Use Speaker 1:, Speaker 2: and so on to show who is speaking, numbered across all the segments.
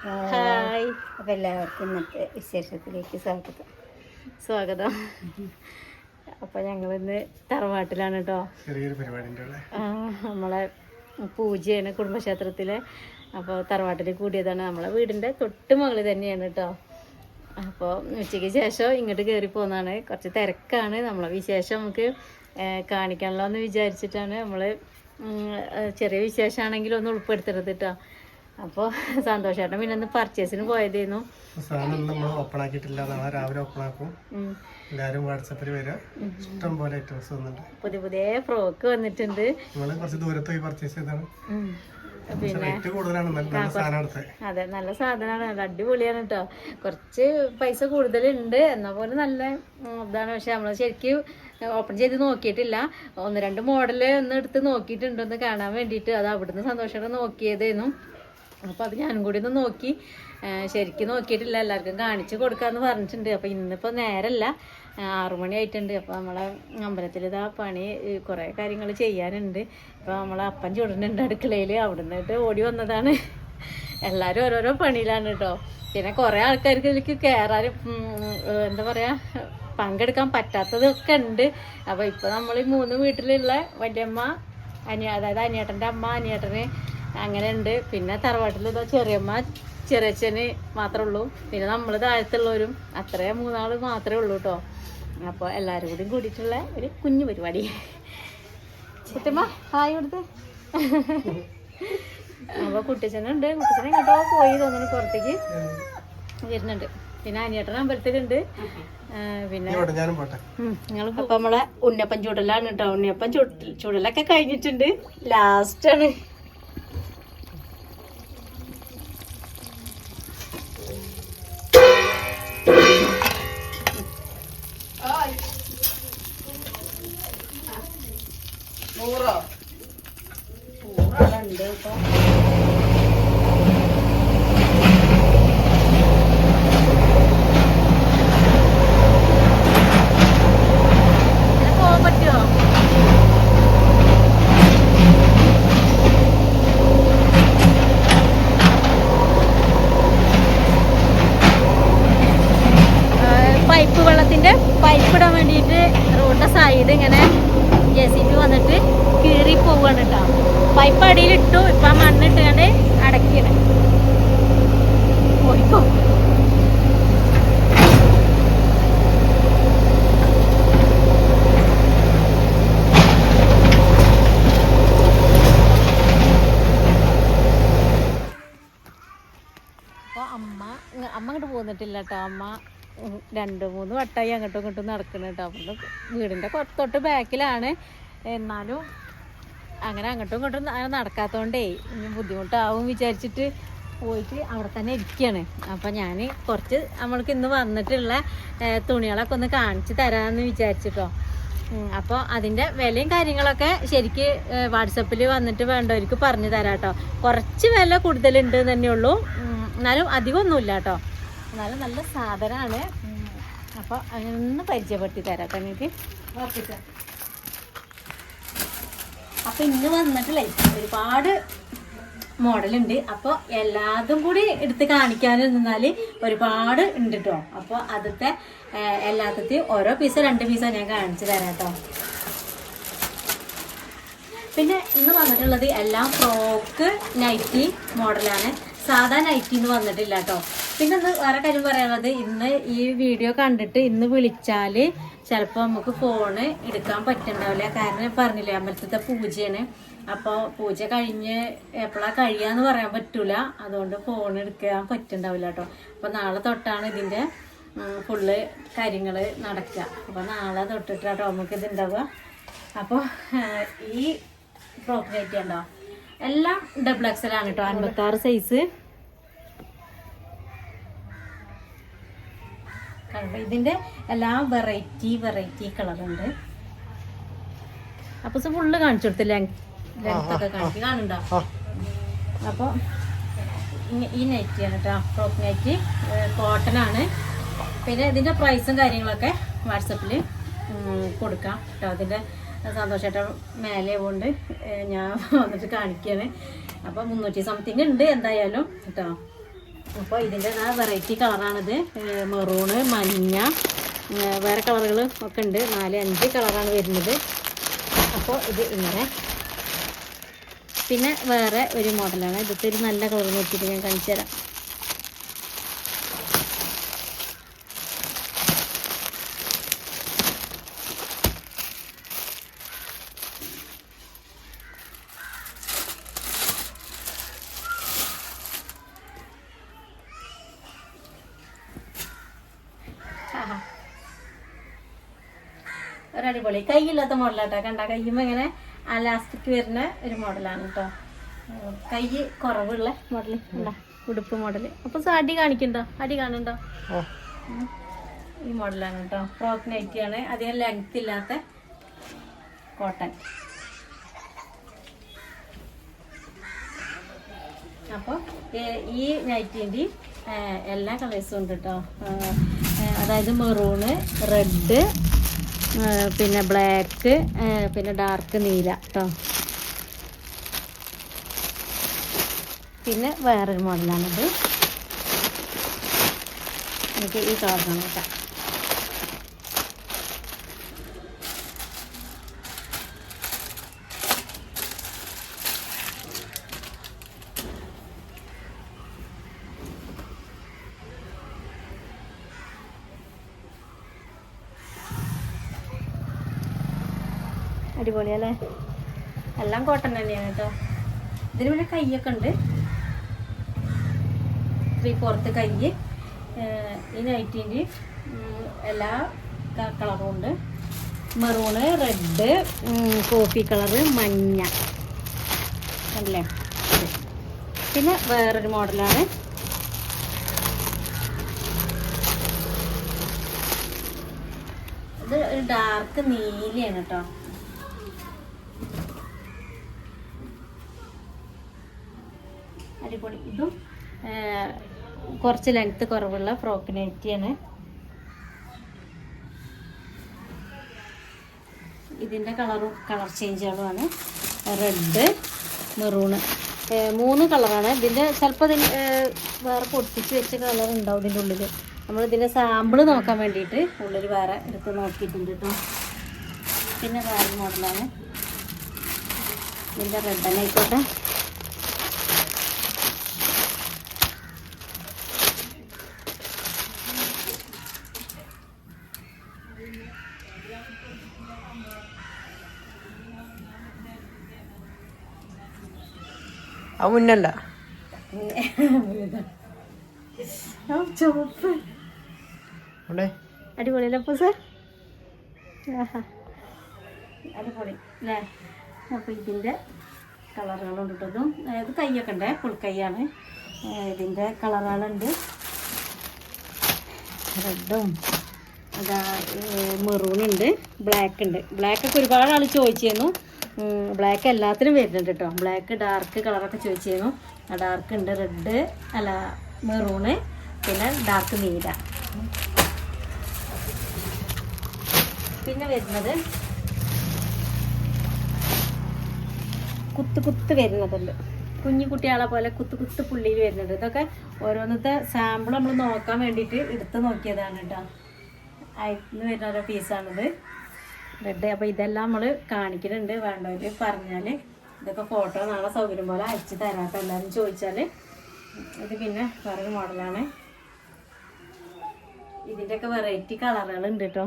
Speaker 1: Hi.
Speaker 2: അപ്പോൾ എല്ലാവർക്കും ഇന്നത്തെ വിശേഷത്തിലേക്ക് സ്വാഗതം.
Speaker 1: അപ്പോൾ ഞങ്ങളിന്ന് തറവാട്ടിലാണ് കേട്ടോ.
Speaker 3: ചെറിയൊരു പരിപാടിൻ്റെ
Speaker 1: നമ്മളെ പൂജയാണ് കുടുംബക്ഷേത്രത്തിലെ. അപ്പോൾ തറവാട്ടിൽ കൂടിയതാണ്. നമ്മളെ വീടിൻ്റെ തൊട്ട് മുകളിൽ തന്നെയാണ് കേട്ടോ. അപ്പോൾ ഉച്ചയ്ക്ക് ശേഷം ഇങ്ങോട്ട് കയറി പോകുന്നതാണ്. കുറച്ച് തിരക്കാണ്. നമ്മളെ വിശേഷം നമുക്ക് കാണിക്കണല്ലോ എന്ന് വിചാരിച്ചിട്ടാണ് നമ്മൾ ചെറിയ വിശേഷമാണെങ്കിലും ഒന്ന് ഉൾപ്പെടുത്തരുത് കേട്ടോ. അപ്പോൾ സന്തോഷേട്ടൻ പിന്നെ ഒന്ന് പർച്ചേസിന് പോയതായിരുന്നു.
Speaker 3: സാധനം നമ്മൾ ഓപ്പൺ ആക്കിയിട്ടില്ല. നാളെ രാവിലെ ഓപ്പൺ ആക്കും. എല്ലാവരും വാട്സപ്പിൽ വരിക. ഇഷ്ടം പോലെ ഐറ്റംസ് വന്നിട്ടുണ്ട്.
Speaker 1: പുതിയ ഫ്രോക്ക് വന്നിട്ടുണ്ട്.
Speaker 3: നമ്മൾ കുറച്ച് ദൂരത്ത് പോയി പർച്ചേസ് ചെയ്താണ്.
Speaker 1: പിന്നെ അതെ, നല്ല സാധനമാണ്. നല്ല അടിപൊളിയാണ് കേട്ടോ. കുറച്ച് പൈസ കൂടുതലുണ്ട് എന്നാൽ പോലെ നല്ല ഇതാണ്. പക്ഷെ നമ്മൾ ശരിക്കും ഓപ്പൺ ചെയ്ത് നോക്കിയിട്ടില്ല. ഒന്ന് രണ്ട് മോഡല് ഒന്ന് എടുത്ത് നോക്കിയിട്ടുണ്ടോന്ന് കാണാൻ വേണ്ടിയിട്ട്. അത് അവിടുന്ന് സന്തോഷമായിട്ട് നോക്കിയതായിരുന്നു. അപ്പോൾ അത് ഞാനും കൂടി ഒന്ന് നോക്കി. ശരിക്കും നോക്കിയിട്ടില്ല. എല്ലാവർക്കും കാണിച്ച് കൊടുക്കാമെന്ന് പറഞ്ഞിട്ടുണ്ട്. അപ്പോൾ ഇന്നിപ്പോൾ നേരമല്ല, 6 മണി ആയിട്ടുണ്ട്. അപ്പോൾ നമ്മളെ അമ്പലത്തിൽ ഇതാ പണി കുറേ കാര്യങ്ങൾ ചെയ്യാനുണ്ട്. അപ്പോൾ നമ്മളെ അപ്പം ചുടുന്നുണ്ട് അടുക്കളയിൽ. അവിടെ നിന്നിട്ട് ഓടി വന്നതാണ്. എല്ലാവരും ഓരോരോ പണിയിലാണ് കേട്ടോ. പിന്നെ കുറേ ആൾക്കാർക്ക് ഇതിലേക്ക് കയറാനും എന്താ പറയുക പങ്കെടുക്കാൻ പറ്റാത്തതൊക്കെ ഉണ്ട്. അപ്പോൾ ഇപ്പോൾ നമ്മൾ ഈ 3 വീട്ടിലുള്ള വലിയമ്മ, അതായത് അനിയേട്ടൻ്റെ അമ്മ, അനിയേട്ടന് അങ്ങനെ ഉണ്ട്. പിന്നെ തറവാട്ടിൽ ഇതാ ചെറിയമ്മ, ചെറിയച്ഛന് മാത്രമേ ഉള്ളൂ. പിന്നെ നമ്മൾ താഴത്തുള്ളവരും അത്രയും 3 ആൾ മാത്രമേ ഉള്ളൂ കേട്ടോ. അപ്പോൾ എല്ലാവരും കൂടി കൂടിയിട്ടുള്ള ഒരു കുഞ്ഞു പരിപാടി. കുട്ടിയമ്മ ഹായ് കൊടുത്ത്. അപ്പോൾ കുട്ടിച്ചനുണ്ട്. കുട്ടിച്ചൻ എങ്ങോട്ടോ പോയി തോന്നുന്നു, പുറത്തേക്ക് വരുന്നുണ്ട്. പിന്നെ അനിയേട്ടൻ അമ്പലത്തിലുണ്ട്. പിന്നെ നിങ്ങൾ ഇപ്പം നമ്മളെ ഉണ്ണിയപ്പം ചൂടലാണ് കേട്ടോ. ഉണ്ണിയപ്പം ചൂടലൊക്കെ കഴിഞ്ഞിട്ടുണ്ട്. ലാസ്റ്റാണ്. പോകാൻ പറ്റുമോ? പൈപ്പ് വെള്ളത്തിന്റെ പൈപ്പ് ഇടാൻ വേണ്ടിയിട്ട് റോഡിന്റെ സൈഡ് ഇങ്ങനെ JCB വന്നിട്ട് കീറി പോവാണ് കേട്ടോ. പൈപ്പ് അടിയിലിട്ടു. ഇപ്പം മണ്ണിട്ടുകൊണ്ട് അടയ്ക്കണം. പോയിക്കോ. അപ്പോൾ അമ്മ അങ്ങോട്ട് പോന്നിട്ടില്ല കേട്ടോ. അമ്മ 2-3 വട്ടമായി അങ്ങോട്ടും ഇങ്ങോട്ടും നടക്കണം കേട്ടോ. അപ്പം വീടിൻ്റെ തൊട്ട് ബാക്കിലാണ്. എന്നാലും അങ്ങനെ അങ്ങോട്ടും ഇങ്ങോട്ടും നടക്കാത്തതുകൊണ്ടേ ഇനി ബുദ്ധിമുട്ടാവും വിചാരിച്ചിട്ട് പോയിട്ട് അവിടെ തന്നെ ഇരിക്കുകയാണ്. അപ്പം ഞാൻ കുറച്ച് നമ്മൾക്ക് ഇന്ന് വന്നിട്ടുള്ള തുണികളൊക്കെ ഒന്ന് കാണിച്ച് തരാമെന്ന് വിചാരിച്ചിട്ടോ. അപ്പോൾ അതിൻ്റെ വിലയും കാര്യങ്ങളൊക്കെ ശരിക്ക് വാട്സപ്പിൽ വന്നിട്ട് വേണ്ടവർക്ക് പറഞ്ഞു തരാം കേട്ടോ. കുറച്ച് വില കൂടുതലുണ്ട് തന്നെയുള്ളൂ. എന്നാലും അധികമൊന്നുമില്ല കേട്ടോ. എന്നാലും നല്ല സാധനമാണ്. അപ്പോൾ അങ്ങനെ ഒന്ന് പരിചയപ്പെടുത്തി തരാം കേട്ടോ നിങ്ങൾക്ക്. Okay sir. അപ്പോൾ ഇന്ന് വന്നിട്ടില്ലേ ഒരുപാട് മോഡലുണ്ട്. അപ്പോൾ എല്ലാതും കൂടി എടുത്ത് കാണിക്കാനും നിന്നാൽ ഒരുപാട് ഉണ്ട് കേട്ടോ. അപ്പോൾ അതൊക്കെ എല്ലാത്തിൻ്റെയും ഓരോ പീസോ 2 പീസോ ഞാൻ കാണിച്ചു തരാം കേട്ടോ. പിന്നെ ഇന്ന് വന്നിട്ടുള്ളത് എല്ലാം ഫ്രോക്ക് നൈറ്റി മോഡലാണ്. സാധാ നൈറ്റി ഇന്ന് വന്നിട്ടില്ല കേട്ടോ. പിന്നെ ഒന്ന് വേറെ കാര്യം പറയാനുള്ളത്, ഇന്ന് ഈ വീഡിയോ കണ്ടിട്ട് ഇന്ന് വിളിച്ചാൽ ചിലപ്പോൾ നമുക്ക് ഫോണ് എടുക്കാൻ പറ്റുന്നുണ്ടാവില്ല. കാരണം പറഞ്ഞില്ലേ അമ്പലത്തിലത്തെ പൂജയാണ്. അപ്പോൾ പൂജ കഴിഞ്ഞ് എപ്പോഴാണ് കഴിയാന്ന് പറയാൻ പറ്റൂല. അതുകൊണ്ട് ഫോൺ എടുക്കാൻ പറ്റുന്നുണ്ടാവില്ല കേട്ടോ. അപ്പോൾ നാളെ തൊട്ടാണ് ഇതിൻ്റെ ഫുള്ള് കാര്യങ്ങൾ നടക്കുക. അപ്പോൾ നാളെ തൊട്ടിട്ടാട്ടോ നമുക്ക് ഇതുണ്ടാവുക. അപ്പോൾ ഈ ഫ്രോക്ക് നൈറ്റി ഉണ്ടോ എല്ലാം XXL ആണ് കേട്ടോ. 56 സൈസ്. ഇതിൻ്റെ എല്ലാം വെറൈറ്റി കളറുണ്ട്. അപ്പോൾ ഫുള്ള് കാണിച്ചു കൊടുത്ത് ലെങ്ത്തൊക്കെ കാണുന്നുണ്ടോ? അപ്പോൾ ഈ നൈറ്റിയാണ് കേട്ടോ, ഫ്രോക്ക് നൈറ്റി. കോട്ടനാണ്. പിന്നെ ഇതിൻ്റെ പ്രൈസും കാര്യങ്ങളൊക്കെ വാട്സപ്പിൽ കൊടുക്കാം കേട്ടോ. അതിൻ്റെ സന്തോഷമായിട്ട് മേലെ കൊണ്ട് ഞാൻ വന്നിട്ട് കാണിക്കുകയാണ്. അപ്പോൾ 300 സംതിങ് ഉണ്ട് എന്തായാലും കേട്ടോ. അപ്പോൾ ഇതിൻ്റെ വെറൈറ്റി കളറാണിത്. മെറൂണ്, മഞ്ഞ, വേറെ കളറുകൾ ഒക്കെ ഉണ്ട്. 4-5 കളറാണ് വരുന്നത്. അപ്പോൾ ഇത് ഇങ്ങനെ. പിന്നെ വേറെ ഒരു മോഡലാണ്. ഇതൊക്കെ ഒരു നല്ല കളർ നോക്കിയിട്ട് ഞാൻ കാണിച്ചു തരാം. ഒരടിപൊളി കൈയില്ലാത്ത മോഡലാട്ടോ. കണ്ട കയ്യുമ്പോൾ ഇങ്ങനെ അലാസ്റ്റിക് വരുന്ന ഒരു മോഡലാണ് കേട്ടോ. കൈ കുറവുള്ള മോഡൽ കണ്ട ഉടുപ്പ് മോഡൽ. അപ്പോൾ അടി കാണിക്കണ്ടോ? അടി കാണുന്നുണ്ടോ? ഈ മോഡലാണ് കേട്ടോ. ഫ്രോക്ക് നൈറ്റിയാണ്. അധികം ലെങ്ത് ഇല്ലാത്ത കോട്ടൺ. അപ്പോൾ ഈ നൈറ്റിൻ്റെ എല്ലാ കളേഴ്സും ഉണ്ട് കേട്ടോ. അതായത് മെറൂണ്, റെഡ്, പിന്നെ ബ്ലാക്ക്, പിന്നെ ഡാർക്ക് നീല കേട്ടോ. പിന്നെ വേറൊരു മോഡലാണിത്. എനിക്ക് ഈ കളറാണ് കേട്ടോ. അടിപൊളിയല്ലേ? എല്ലാം കോട്ടൺ തന്നെയാണ് കേട്ടോ. ഇതിന് പിന്നെ കൈയൊക്കെ ഉണ്ട്. 3/4 കൈ. ഈ നൈറ്റിൻ്റെ എല്ലാ കളറും ഉണ്ട്. മെറൂണ്, റെഡ്, കോഫി കളറ്, മഞ്ഞ അല്ലേ. പിന്നെ വേറൊരു മോഡലാണ്. ഇത് ഒരു ഡാർക്ക് നീലയാണ് കേട്ടോ. അടിപൊളി. ഇതും കുറച്ച് ലെങ്ത്ത് കുറവുള്ള ഫ്രോക്ക് നൈറ്റിയാണ്. ഇതിൻ്റെ കളർ ചേഞ്ചുകളുമാണ്. റെഡ്, മെറൂണ്, 3 കളറാണ്. ഇതിൻ്റെ ചിലപ്പോൾ വേറെ പൊട്ടിച്ച് വെച്ച കളർ ഉണ്ടാവും ഇതിൻ്റെ ഉള്ളിൽ. നമ്മളിതിൻ്റെ സാമ്പിൾ നോക്കാൻ വേണ്ടിയിട്ട് ഉള്ളിൽ വേറെ എടുത്ത് നോക്കിയിട്ടുണ്ട് കേട്ടോ. പിന്നെ വേറെ മോഡലാണ്. ഇതിൻ്റെ റെഡ് തന്നെ ആയിക്കോട്ടെ.
Speaker 3: മുന്നല്ല
Speaker 1: ചുവപ്പ്. അടിപൊളിയല്ലേ അപ്പോൾ സാർ? അടിപൊളി അല്ലേ? അപ്പോൾ ഇതിൻ്റെ കളറുകളുണ്ട് കേട്ടോ. ഇത് കൈയൊക്കെ ഉണ്ട്, ഫുൾ കൈയാണ്. ഇതിൻ്റെ കളറുകളുണ്ട്. റെഡും അതാ മെറൂണുണ്ട്, ബ്ലാക്ക് ഉണ്ട്. ബ്ലാക്കൊക്കെ ഒരുപാട് ആൾ ചോദിച്ചിരുന്നു. ബ്ലാക്ക് എല്ലാത്തിനും വരുന്നുണ്ട് കേട്ടോ. ബ്ലാക്ക് ഡാർക്ക് കളറൊക്കെ ചോദിച്ചിരുന്നു. ആ ഡാർക്ക് ഉണ്ട്, റെഡ് അല്ല മെറൂണ്, പിന്നെ ഡാർക്ക് നീല. പിന്നെ വരുന്നത് കുത്ത് വരുന്നതുണ്ട്. കുഞ്ഞു കുട്ടികളെ പോലെ കുത്ത് പുള്ളിയിൽ വരുന്നുണ്ട്. ഇതൊക്കെ ഓരോന്നത്തെ സാമ്പിൾ നമ്മൾ നോക്കാൻ വേണ്ടിയിട്ട് എടുത്ത് നോക്കിയതാണ് കേട്ടോ. അയന്ന് വരുന്ന ഓരോ പീസാണിത് റെഡ്. അപ്പോൾ ഇതെല്ലാം നമ്മൾ കാണിക്കുന്നുണ്ട്. വേണ്ടവർ പറഞ്ഞാൽ ഇതൊക്കെ ഫോട്ടോ നാളെ സൗകര്യം പോലെ അയച്ചു തരാം. എല്ലാവരും ചോദിച്ചാൽ. ഇത് പിന്നെ വേറൊരു മോഡലാണ്. ഇതിൻ്റെയൊക്കെ വെറൈറ്റി കളറുകളുണ്ട് കേട്ടോ.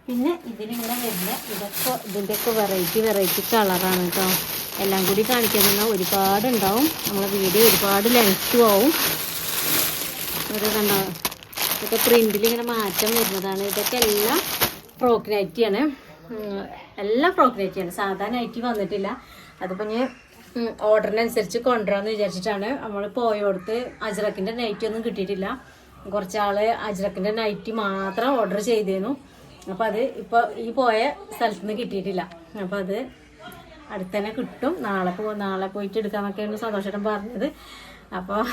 Speaker 1: പിന്നെ ഇതിലിങ്ങനെ വരുന്ന ഇതിൻ്റെയൊക്കെ വെറൈറ്റി കളറാണ് കേട്ടോ. എല്ലാം കൂടി കാണിക്കാൻ ഒരുപാടുണ്ടാവും. നമ്മളെ വീഡിയോ ഒരുപാട് ലെങ്ത്തും ആവും. ഇതൊക്കെ കണ്ടോ? ഇതൊക്കെ പ്രിന്റിൽ ഇങ്ങനെ മാറ്റം വരുന്നതാണ്. ഇതൊക്കെ എല്ലാം ഫ്രോക്ക് നൈറ്റിയാണ്. എല്ലാം ഫ്രോക്ക് നൈറ്റിയാണ്. സാധാ നൈറ്റി വന്നിട്ടില്ല. അതിപ്പോൾ ഞാൻ ഓർഡറിനനുസരിച്ച് കൊണ്ടുവരാമെന്ന് വിചാരിച്ചിട്ടാണ്. നമ്മൾ പോയോടത്ത് അജ്രക്കിൻ്റെ നൈറ്റി ഒന്നും കിട്ടിയിട്ടില്ല. കുറച്ചാൾ അജ്രക്കിൻ്റെ നൈറ്റി മാത്രം ഓർഡർ ചെയ്തിരുന്നു. അപ്പോൾ അത് ഇപ്പോൾ ഈ പോയ സ്ഥലത്ത് നിന്ന് കിട്ടിയിട്ടില്ല. അപ്പോൾ അത് അടുത്ത് തന്നെ കിട്ടും. നാളെ പോയിട്ട് എടുക്കാമെന്നൊക്കെയാണ് സന്തോഷം പറഞ്ഞത്. അപ്പോൾ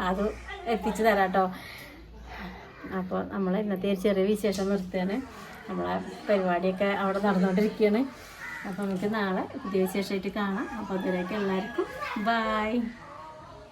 Speaker 1: അത് എത്തിച്ചു തരാം കേട്ടോ. അപ്പോൾ നമ്മൾ ഇന്നത്തെ ഒരു ചെറിയ വിശേഷം നിർത്തുകയാണ്. നമ്മളെ പരിപാടിയൊക്കെ അവിടെ നടന്നുകൊണ്ടിരിക്കുകയാണ്. അപ്പോൾ നമുക്ക് നാളെ പുതിയ വിശേഷമായിട്ട് കാണാം. അപ്പോൾ അതിലേക്ക് എല്ലാവർക്കും ബൈ.